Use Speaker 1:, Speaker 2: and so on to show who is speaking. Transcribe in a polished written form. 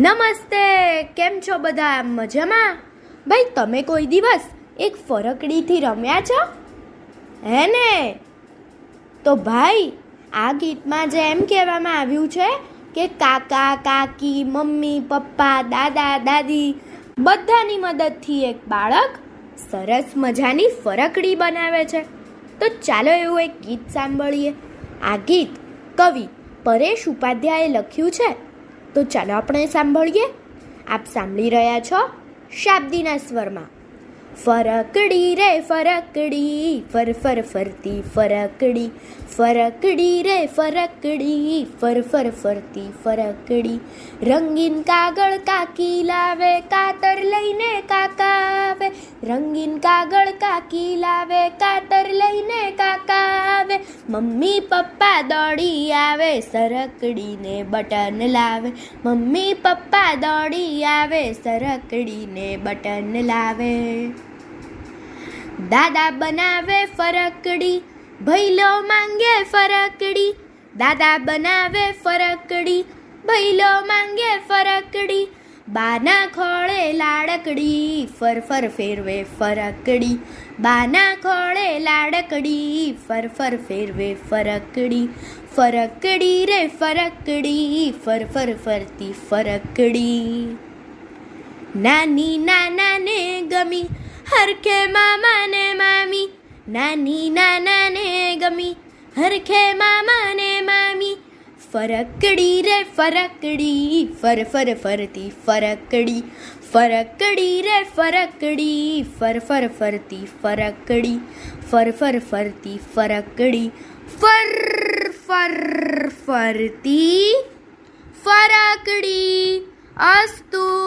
Speaker 1: નમસ્તે, કેમ છો બધા? મજામાં? ભાઈ, તમે કોઈ દિવસ એક ફરકડીથી રમ્યા છો? હે ને? તો ભાઈ, આ ગીતમાં જે એમ કહેવામાં આવ્યું છે કે કાકા કાકી, મમ્મી પપ્પા, દાદા દાદી બધાની મદદથી એક બાળક સરસ મજાની ફરકડી બનાવે છે. તો ચાલો એવું એક ગીત સાંભળીએ. આ ગીત કવિ પરેશ ઉપાધ્યાયે લખ્યું છે. તો ચાલો આપણે સાંભળીએ. આપ સાંભળી રહ્યા છો શાબ્દીના સ્વરમાં. ફરકડી રે ફરકડી, ફર ફર ફરતી ફરકડી, ફરકડી રે ફરકડી, ફર ફર ફરતી ફરકડી. રંગીન કાગળ કાકી લાવે, કાતર લઈને કાકા આવે. રંગીન કાગળ કાકી લાવે, કાતર લઈને કાકા આવે. મમ્મી પપ્પા દોડી આવે, સરકડીને બટન લાવે. મમ્મી પપ્પા દોડી આવે, સરકડીને બટન લાવે. દાદા બનાવે ફરકડી, ભૈલો માંગે ફરકડી. દાદા બનાવે ફરકડી, ભૈલો માંગે ફરકડી. બાના ખોળે લાડકડી, ફર ફર ફેરવે ફરકડી. બાના ખોળે લાડકડી, ફર ફર ફેરવે ફરકડી. ફરકડી રે ફરકડી, ફર ફર ફરતી ફરકડી. નાની નાનાને ગમી, હરખે મામા ને મામી. નાની નાનાને ગમી, હરખે મામા ને મામી. ફરકડી રે ફરકડી, ફર ફર ફરતી ફરકડી. ફરકડી રે ફરકડી, ફર ફર ફરતી ફરકડી. ફર ફર ફરતી ફરકડી. ફર ફર ફરતી ફરકડી. અસ્તુ.